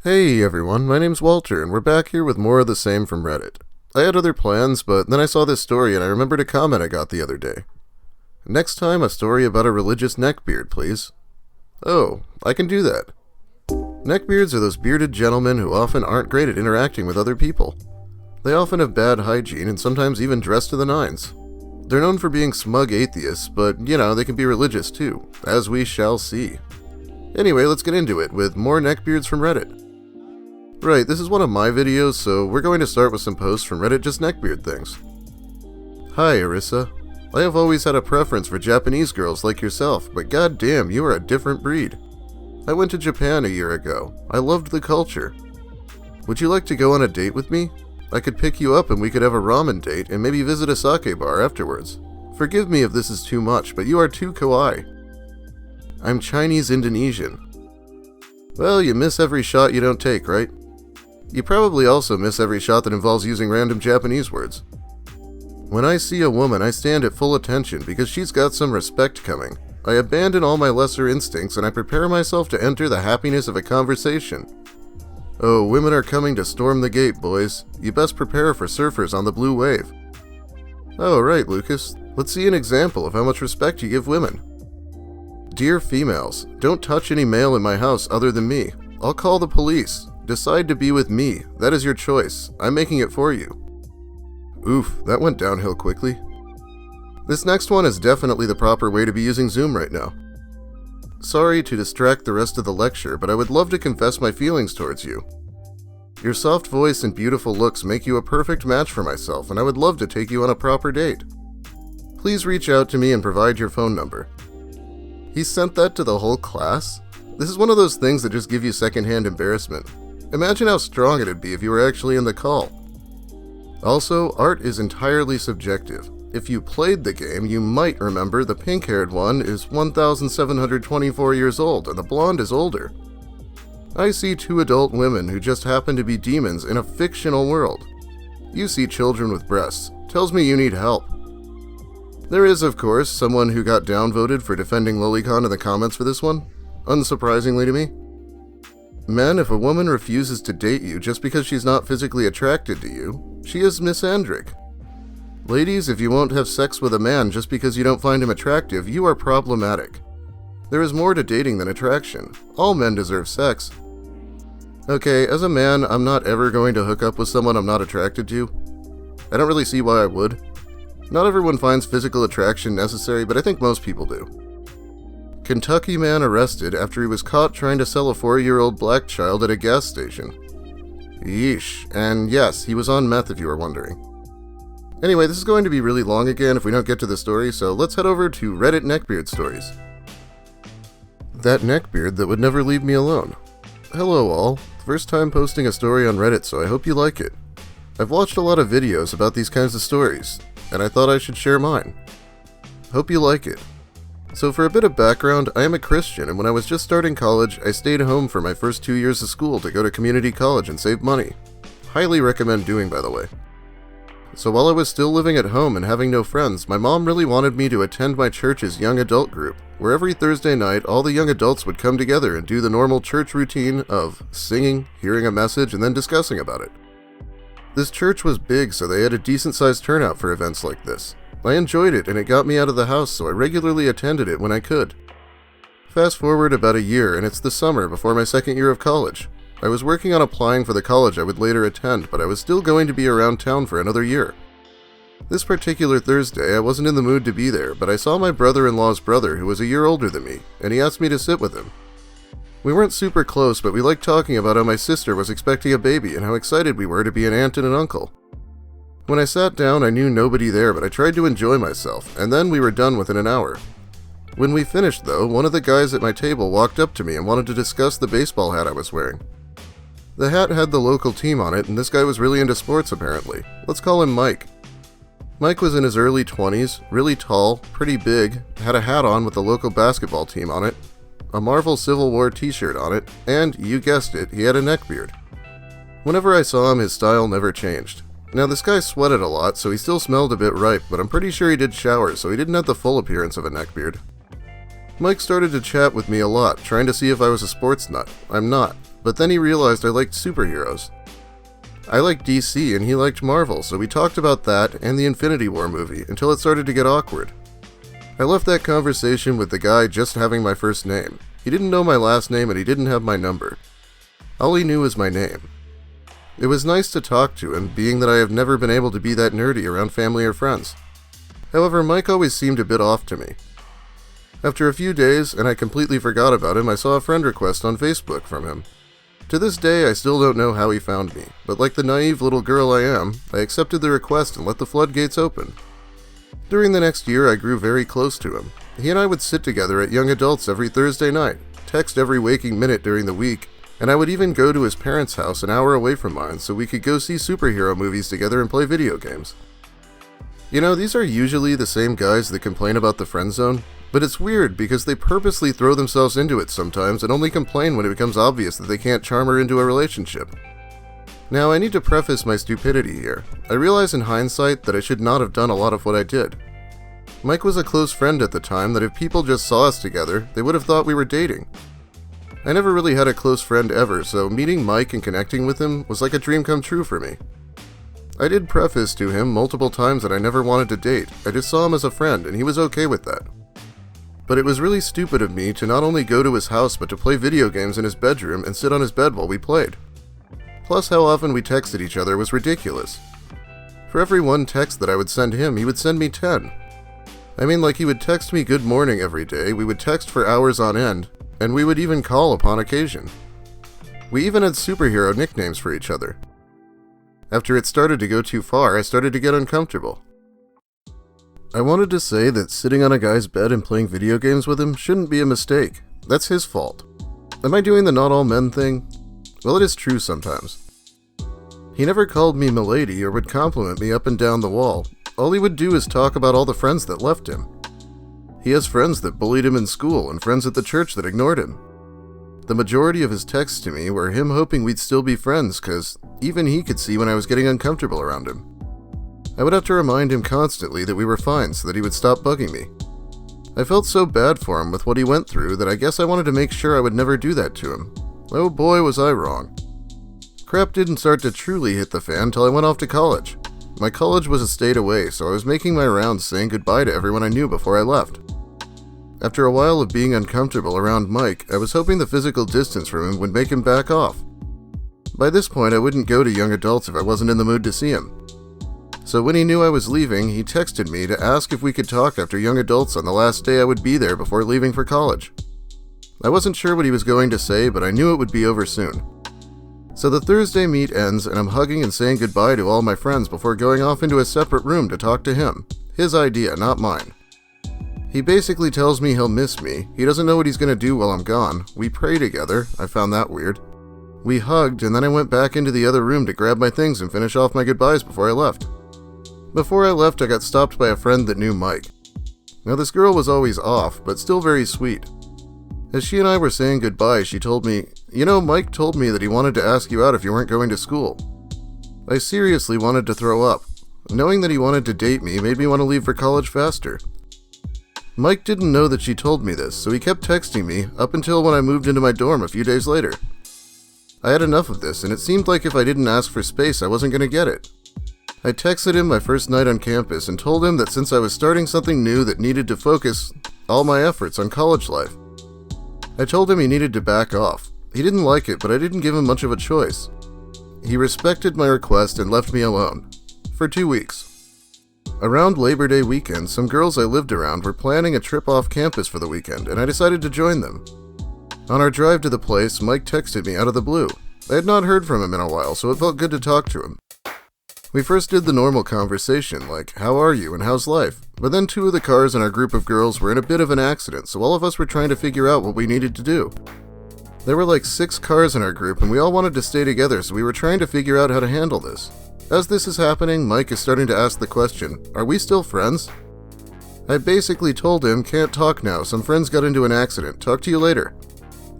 Hey everyone, my name's Walter, and we're back here with more of the same from Reddit. I had other plans, but then I saw this story and I remembered a comment I got the other day. Next time, a story about a religious neckbeard, please. Oh, I can do that. Neckbeards are those bearded gentlemen who often aren't great at interacting with other people. They often have bad hygiene and sometimes even dress to the nines. They're known for being smug atheists, but, they can be religious too, as we shall see. Anyway, let's get into it with more neckbeards from Reddit. Right, this is one of my videos, so we're going to start with some posts from Reddit Just Neckbeard Things. Hi, Arissa. I have always had a preference for Japanese girls like yourself, but goddamn, you are a different breed. I went to Japan a year ago. I loved the culture. Would you like to go on a date with me? I could pick you up and we could have a ramen date and maybe visit a sake bar afterwards. Forgive me if this is too much, but you are too kawaii. I'm Chinese Indonesian. Well, you miss every shot you don't take, right? You probably also miss every shot that involves using random Japanese words. When I see a woman, I stand at full attention because she's got some respect coming. I abandon all my lesser instincts and I prepare myself to enter the happiness of a conversation. Oh, women are coming to storm the gate, boys. You best prepare for surfers on the blue wave. Oh, right, Lucas. Let's see an example of how much respect you give women. Dear females, don't touch any male in my house other than me. I'll call the police. Decide to be with me. That is your choice. I'm making it for you. Oof, that went downhill quickly. This next one is definitely the proper way to be using Zoom right now. Sorry to distract the rest of the lecture, but I would love to confess my feelings towards you. Your soft voice and beautiful looks make you a perfect match for myself, and I would love to take you on a proper date. Please reach out to me and provide your phone number. He sent that to the whole class? This is one of those things that just give you secondhand embarrassment. Imagine how strong it'd be if you were actually in the call. Also, art is entirely subjective. If you played the game, you might remember the pink-haired one is 1,724 years old and the blonde is older. I see two adult women who just happen to be demons in a fictional world. You see children with breasts. Tells me you need help. There is, of course, someone who got downvoted for defending Lolicon in the comments for this one. Unsurprisingly to me. Men, if a woman refuses to date you just because she's not physically attracted to you, she is misandric. Ladies, if you won't have sex with a man just because you don't find him attractive, you are problematic. There is more to dating than attraction. All men deserve sex. Okay, as a man, I'm not ever going to hook up with someone I'm not attracted to. I don't really see why I would. Not everyone finds physical attraction necessary, but I think most people do. Kentucky man arrested after he was caught trying to sell a 4-year-old black child at a gas station. Yeesh, and yes, he was on meth if you were wondering. Anyway, this is going to be really long again if we don't get to the story, so let's head over to Reddit Neckbeard Stories. That neckbeard that would never leave me alone. Hello all, first time posting a story on Reddit, so I hope you like it. I've watched a lot of videos about these kinds of stories, and I thought I should share mine. Hope you like it. So for a bit of background, I am a Christian, and when I was just starting college, I stayed home for my first 2 years of school to go to community college and save money. Highly recommend doing, by the way. So while I was still living at home and having no friends, my mom really wanted me to attend my church's young adult group, where every Thursday night all the young adults would come together and do the normal church routine of singing, hearing a message, and then discussing about it. This church was big, so they had a decent-sized turnout for events like this. I enjoyed it, and it got me out of the house, so I regularly attended it when I could. Fast forward about a year, and it's the summer before my second year of college. I was working on applying for the college I would later attend, but I was still going to be around town for another year. This particular Thursday, I wasn't in the mood to be there, but I saw my brother-in-law's brother, who was a year older than me, and he asked me to sit with him. We weren't super close, but we liked talking about how my sister was expecting a baby and how excited we were to be an aunt and an uncle. When I sat down, I knew nobody there, but I tried to enjoy myself, and then we were done within an hour. When we finished, though, one of the guys at my table walked up to me and wanted to discuss the baseball hat I was wearing. The hat had the local team on it, and this guy was really into sports apparently. Let's call him Mike. Mike was in his early 20s, really tall, pretty big, had a hat on with the local basketball team on it, a Marvel Civil War t-shirt on it, and, you guessed it, he had a neckbeard. Whenever I saw him, his style never changed. Now, this guy sweated a lot, so he still smelled a bit ripe, but I'm pretty sure he did shower, so he didn't have the full appearance of a neckbeard. Mike started to chat with me a lot, trying to see if I was a sports nut. I'm not. but then he realized I liked superheroes. I liked DC and he liked Marvel, so we talked about that and the Infinity War movie until it started to get awkward. I left that conversation with the guy just having my first name. He didn't know my last name and he didn't have my number. All he knew was my name. It was nice to talk to him, being that I have never been able to be that nerdy around family or friends. However, Mike always seemed a bit off to me. After a few days, and I completely forgot about him, I saw a friend request on Facebook from him. To this day, I still don't know how he found me, but like the naive little girl I am, I accepted the request and let the floodgates open. During the next year, I grew very close to him. He and I would sit together at Young Adults every Thursday night, text every waking minute during the week, and I would even go to his parents' house an hour away from mine so we could go see superhero movies together and play video games. You know, these are usually the same guys that complain about the friend zone, but it's weird because they purposely throw themselves into it sometimes and only complain when it becomes obvious that they can't charm her into a relationship. Now, I need to preface my stupidity here. I realize in hindsight that I should not have done a lot of what I did. Mike was a close friend at the time that if people just saw us together, they would have thought we were dating. I never really had a close friend ever, so meeting Mike and connecting with him was like a dream come true for me. I did preface to him multiple times that I never wanted to date. I just saw him as a friend, and he was okay with that. But it was really stupid of me to not only go to his house but to play video games in his bedroom and sit on his bed while we played. Plus, how often we texted each other was ridiculous. For every one text that I would send him, he would send me 10. I mean, like, he would text me good morning every day, we would text for hours on end, and we would even call upon occasion. We even had superhero nicknames for each other. After it started to go too far, I started to get uncomfortable. I wanted to say that sitting on a guy's bed and playing video games with him shouldn't be a mistake. That's his fault. Am I doing the not all men thing? Well, it is true sometimes. He never called me milady or would compliment me up and down the wall. All he would do is talk about all the friends that left him. He has friends that bullied him in school and friends at the church that ignored him. The majority of his texts to me were him hoping we'd still be friends because even he could see when I was getting uncomfortable around him. I would have to remind him constantly that we were fine so that he would stop bugging me. I felt so bad for him with what he went through that I guess I wanted to make sure I would never do that to him. Oh boy, was I wrong. Crap didn't start to truly hit the fan till I went off to college. My college was a state away, so I was making my rounds saying goodbye to everyone I knew before I left. After a while of being uncomfortable around Mike, I was hoping the physical distance from him would make him back off. By this point, I wouldn't go to Young Adults if I wasn't in the mood to see him. So when he knew I was leaving, he texted me to ask if we could talk after Young Adults on the last day I would be there before leaving for college. I wasn't sure what he was going to say, but I knew it would be over soon. So the Thursday meet ends, and I'm hugging and saying goodbye to all my friends before going off into a separate room to talk to him. His idea, not mine. He basically tells me he'll miss me. He doesn't know what he's going to do while I'm gone. We pray together. I found that weird. We hugged, and then I went back into the other room to grab my things and finish off my goodbyes before I left. Before I left, I got stopped by a friend that knew Mike. Now, this girl was always off, but still very sweet. As she and I were saying goodbye, she told me, "You know, Mike told me that he wanted to ask you out if you weren't going to school." I seriously wanted to throw up. Knowing that he wanted to date me made me want to leave for college faster. Mike didn't know that she told me this, so he kept texting me up until when I moved into my dorm a few days later. I had enough of this, and it seemed like if I didn't ask for space, I wasn't going to get it. I texted him my first night on campus and told him that since I was starting something new that needed to focus all my efforts on college life. I told him he needed to back off. He didn't like it, but I didn't give him much of a choice. He respected my request and left me alone. For 2 weeks. Around Labor Day weekend, some girls I lived around were planning a trip off campus for the weekend, and I decided to join them. On our drive to the place, Mike texted me out of the blue. I had not heard from him in a while, so it felt good to talk to him. We first did the normal conversation, like, "How are you and how's life?" But then 2 of the cars in our group of girls were in a bit of an accident, so all of us were trying to figure out what we needed to do. There were like 6 cars in our group, and we all wanted to stay together, so we were trying to figure out how to handle this. As this is happening, Mike is starting to ask the question, "Are we still friends?" I basically told him, "Can't talk now, some friends got into an accident, talk to you later."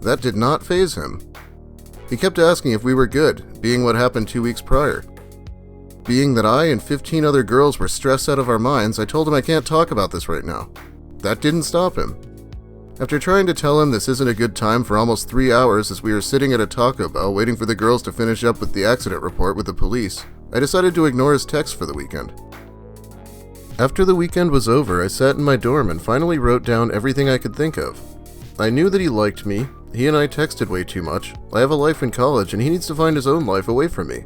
That did not faze him. He kept asking if we were good, being what happened 2 weeks prior. Being that I and 15 other girls were stressed out of our minds, I told him I can't talk about this right now. That didn't stop him. After trying to tell him this isn't a good time for almost 3 hours as we were sitting at a Taco Bell waiting for the girls to finish up with the accident report with the police, I decided to ignore his text for the weekend. After the weekend was over, I sat in my dorm and finally wrote down everything I could think of. I knew that he liked me, he and I texted way too much, I have a life in college and he needs to find his own life away from me.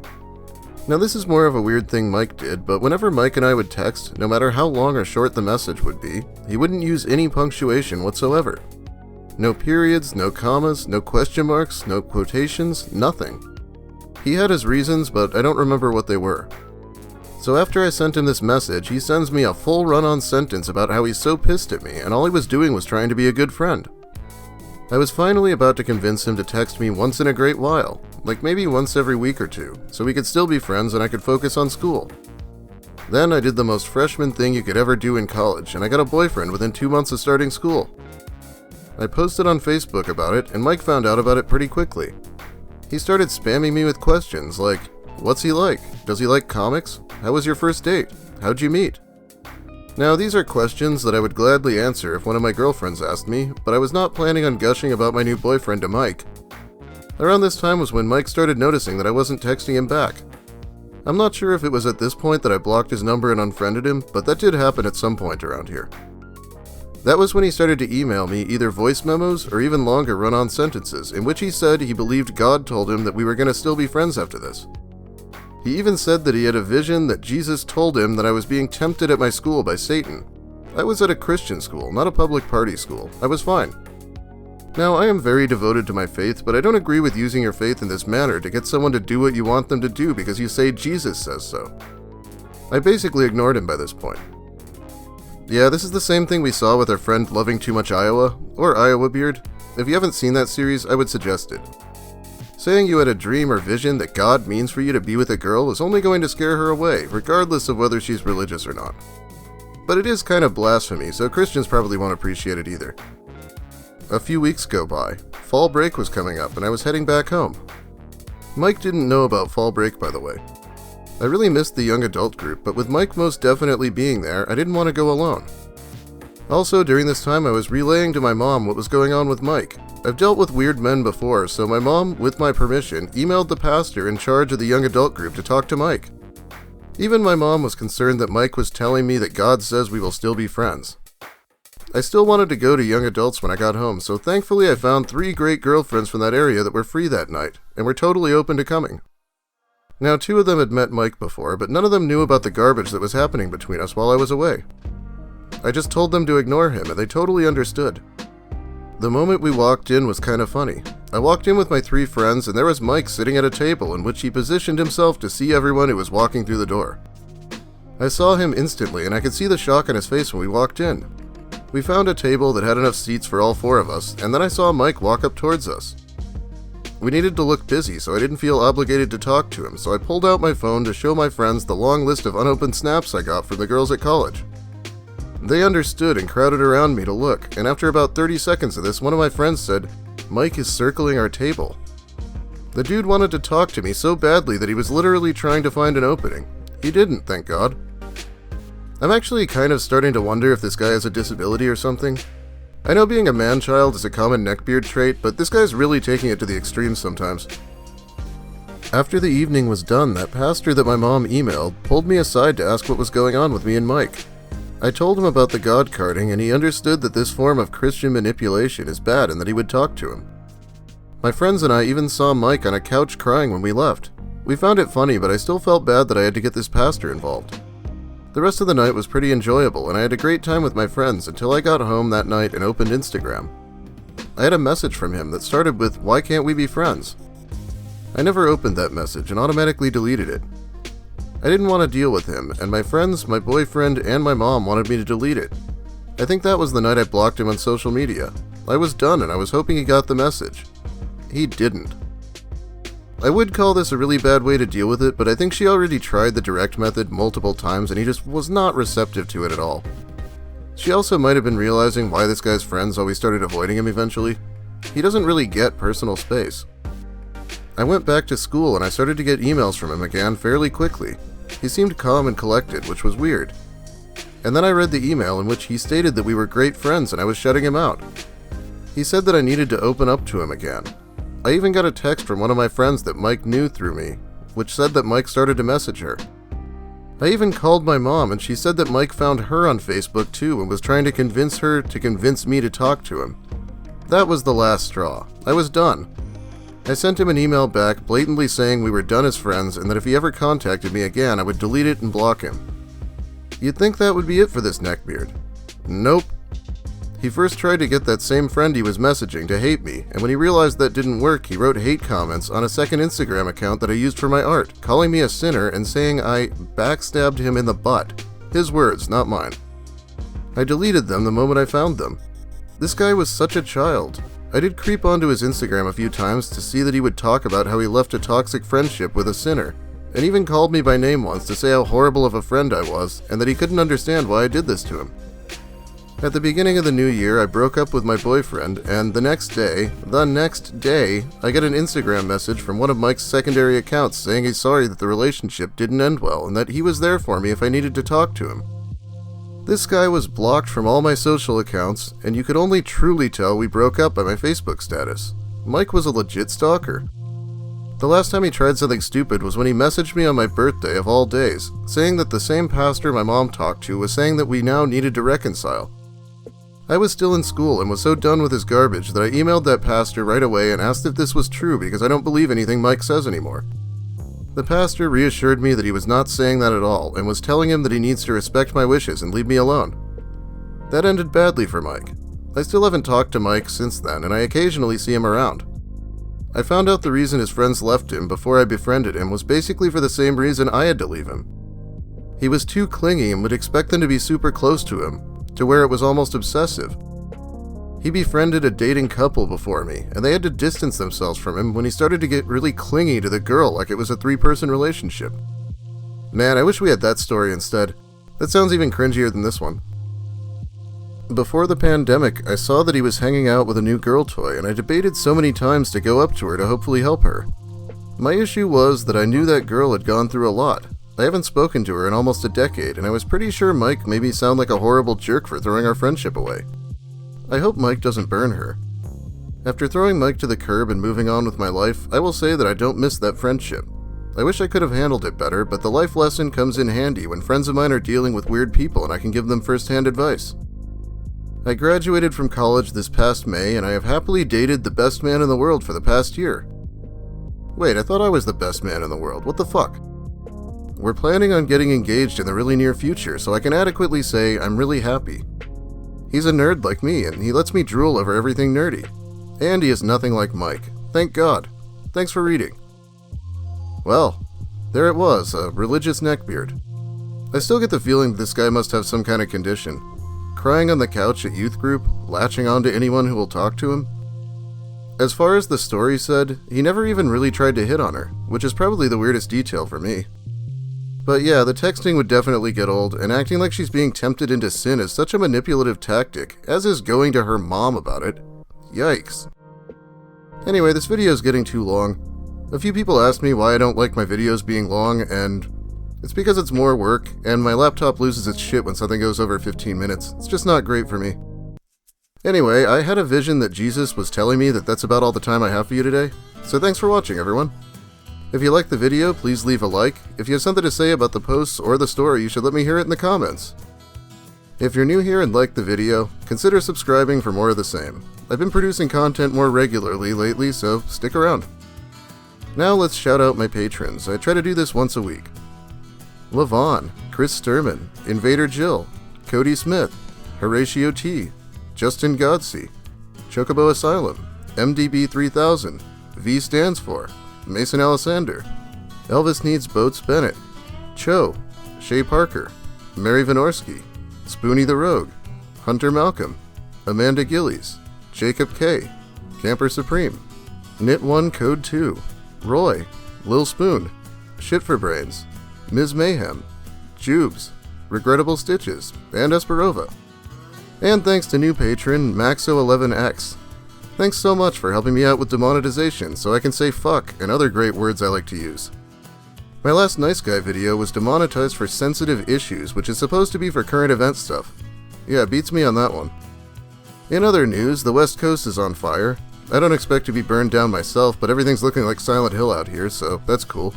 Now this is more of a weird thing Mike did, but whenever Mike and I would text, no matter how long or short the message would be, he wouldn't use any punctuation whatsoever. No periods, no commas, no question marks, no quotations, nothing. He had his reasons, but I don't remember what they were. So after I sent him this message, he sends me a full run-on sentence about how he's so pissed at me and all he was doing was trying to be a good friend. I was finally about to convince him to text me once in a great while, like maybe once every week or two, so we could still be friends and I could focus on school. Then I did the most freshman thing you could ever do in college, and I got a boyfriend within 2 months of starting school. I posted on Facebook about it, and Mike found out about it pretty quickly. He started spamming me with questions like, what's he like? Does he like comics? How was your first date? How'd you meet? Now, these are questions that I would gladly answer if one of my girlfriends asked me, but I was not planning on gushing about my new boyfriend to Mike. Around this time was when Mike started noticing that I wasn't texting him back. I'm not sure if it was at this point that I blocked his number and unfriended him, but that did happen at some point around here. That was when he started to email me either voice memos or even longer run-on sentences in which he said he believed God told him that we were going to still be friends after this. He even said that he had a vision that Jesus told him that I was being tempted at my school by Satan. I was at a Christian school, not a public party school. I was fine. Now, I am very devoted to my faith, but I don't agree with using your faith in this manner to get someone to do what you want them to do because you say Jesus says so. I basically ignored him by this point. Yeah, this is the same thing we saw with our friend Loving Too Much Iowa, or Iowa Beard. If you haven't seen that series, I would suggest it. Saying you had a dream or vision that God means for you to be with a girl is only going to scare her away, regardless of whether she's religious or not. But it is kind of blasphemy, so Christians probably won't appreciate it either. A few weeks go by. Fall break was coming up, and I was heading back home. Mike didn't know about fall break, by the way. I really missed the young adult group, but with Mike most definitely being there, I didn't want to go alone. Also, during this time, I was relaying to my mom what was going on with Mike. I've dealt with weird men before, so my mom, with my permission, emailed the pastor in charge of the young adult group to talk to Mike. Even my mom was concerned that Mike was telling me that God says we will still be friends. I still wanted to go to young adults when I got home, so thankfully I found 3 great girlfriends from that area that were free that night, and were totally open to coming. Now, 2 of them had met Mike before, but none of them knew about the garbage that was happening between us while I was away. I just told them to ignore him, and they totally understood. The moment we walked in was kind of funny. I walked in with my 3 friends, and there was Mike sitting at a table in which he positioned himself to see everyone who was walking through the door. I saw him instantly, and I could see the shock on his face when we walked in. We found a table that had enough seats for all 4 of us, and then I saw Mike walk up towards us. We needed to look busy, so I didn't feel obligated to talk to him, so I pulled out my phone to show my friends the long list of unopened snaps I got from the girls at college. They understood and crowded around me to look, and after about 30 seconds of this, one of my friends said, "Mike is circling our table." The dude wanted to talk to me so badly that he was literally trying to find an opening. He didn't, thank God. I'm actually kind of starting to wonder if this guy has a disability or something. I know being a man-child is a common neckbeard trait, but this guy's really taking it to the extremes sometimes. After the evening was done, that pastor that my mom emailed pulled me aside to ask what was going on with me and Mike. I told him about the God carding, and he understood that this form of Christian manipulation is bad and that he would talk to him. My friends and I even saw Mike on a couch crying when we left. We found it funny, but I still felt bad that I had to get this pastor involved. The rest of the night was pretty enjoyable, and I had a great time with my friends until I got home that night and opened Instagram. I had a message from him that started with, "Why can't we be friends?" I never opened that message and automatically deleted it. I didn't want to deal with him, and my friends, my boyfriend, and my mom wanted me to delete it. I think that was the night I blocked him on social media. I was done, and I was hoping he got the message. He didn't. I would call this a really bad way to deal with it, but I think she already tried the direct method multiple times, and he just was not receptive to it at all. She also might have been realizing why this guy's friends always started avoiding him eventually. He doesn't really get personal space. I went back to school, and I started to get emails from him again fairly quickly. He seemed calm and collected, which was weird. And then I read the email in which he stated that we were great friends and I was shutting him out. He said that I needed to open up to him again. I even got a text from one of my friends that Mike knew through me, which said that Mike started to message her. I even called my mom, and she said that Mike found her on Facebook too and was trying to convince her to convince me to talk to him. That was the last straw. I was done. I sent him an email back blatantly saying we were done as friends and that if he ever contacted me again, I would delete it and block him. You'd think that would be it for this neckbeard. Nope. He first tried to get that same friend he was messaging to hate me, and when he realized that didn't work, he wrote hate comments on a second Instagram account that I used for my art, calling me a sinner and saying I backstabbed him in the butt. His words, not mine. I deleted them the moment I found them. This guy was such a child. I did creep onto his Instagram a few times to see that he would talk about how he left a toxic friendship with a sinner, and even called me by name once to say how horrible of a friend I was, and that he couldn't understand why I did this to him. At the beginning of the new year, I broke up with my boyfriend, and the next day, I get an Instagram message from one of Mike's secondary accounts saying he's sorry that the relationship didn't end well, and that he was there for me if I needed to talk to him. This guy was blocked from all my social accounts, and you could only truly tell we broke up by my Facebook status. Mike was a legit stalker. The last time he tried something stupid was when he messaged me on my birthday of all days, saying that the same pastor my mom talked to was saying that we now needed to reconcile. I was still in school and was so done with his garbage that I emailed that pastor right away and asked if this was true because I don't believe anything Mike says anymore. The pastor reassured me that he was not saying that at all and was telling him that he needs to respect my wishes and leave me alone. That ended badly for Mike. I still haven't talked to Mike since then, and I occasionally see him around. I found out the reason his friends left him before I befriended him was basically for the same reason I had to leave him. He was too clingy and would expect them to be super close to him, to where it was almost obsessive. He befriended a dating couple before me, and they had to distance themselves from him when he started to get really clingy to the girl like it was a 3-person relationship. Man, I wish we had that story instead. That sounds even cringier than this one. Before the pandemic, I saw that he was hanging out with a new girl toy, and I debated so many times to go up to her to hopefully help her. My issue was that I knew that girl had gone through a lot. I haven't spoken to her in almost a decade, and I was pretty sure Mike made me sound like a horrible jerk for throwing our friendship away. I hope Mike doesn't burn her. After throwing Mike to the curb and moving on with my life, I will say that I don't miss that friendship. I wish I could have handled it better, but the life lesson comes in handy when friends of mine are dealing with weird people and I can give them first-hand advice. I graduated from college this past May, and I have happily dated the best man in the world for the past year. Wait, I thought I was the best man in the world. What the fuck? We're planning on getting engaged in the really near future, so I can adequately say I'm really happy. He's a nerd like me, and he lets me drool over everything nerdy. And he is nothing like Mike. Thank God. Thanks for reading. Well, there it was, a religious neckbeard. I still get the feeling that this guy must have some kind of condition. Crying on the couch at youth group, latching on to anyone who will talk to him. As far as the story said, he never even really tried to hit on her, which is probably the weirdest detail for me. But yeah, the texting would definitely get old, and acting like she's being tempted into sin is such a manipulative tactic, as is going to her mom about it. Yikes. Anyway, this video is getting too long. A few people asked me why I don't like my videos being long, and it's because it's more work, and my laptop loses its shit when something goes over 15 minutes. It's just not great for me. Anyway, I had a vision that Jesus was telling me that that's about all the time I have for you today, so thanks for watching, everyone. If you liked the video, please leave a like. If you have something to say about the posts or the story, you should let me hear it in the comments. If you're new here and like the video, consider subscribing for more of the same. I've been producing content more regularly lately, so stick around. Now let's shout out my patrons. I try to do this once a week. Levon, Chris Sturman, Invader Jill, Cody Smith, Horatio T, Justin Godsey, Chocobo Asylum, MDB 3000, V stands for, Mason Alessander, Elvis Needs Boats Bennett, Cho, Shay Parker, Mary Vinorski, Spoonie the Rogue, Hunter Malcolm, Amanda Gillies, Jacob K, Camper Supreme, Knit1 Code 2, Roy, Lil Spoon, Shit for Brains, Ms. Mayhem, Jubes, Regrettable Stitches, and Esperova. And thanks to new patron Maxo11X. Thanks so much for helping me out with demonetization so I can say fuck and other great words I like to use. My last Nice Guy video was demonetized for sensitive issues, which is supposed to be for current event stuff. Yeah, beats me on that one. In other news, the West Coast is on fire. I don't expect to be burned down myself, but everything's looking like Silent Hill out here, so that's cool.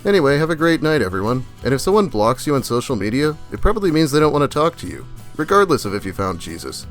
Anyway, have a great night, everyone. And if someone blocks you on social media, it probably means they don't want to talk to you, regardless of if you found Jesus.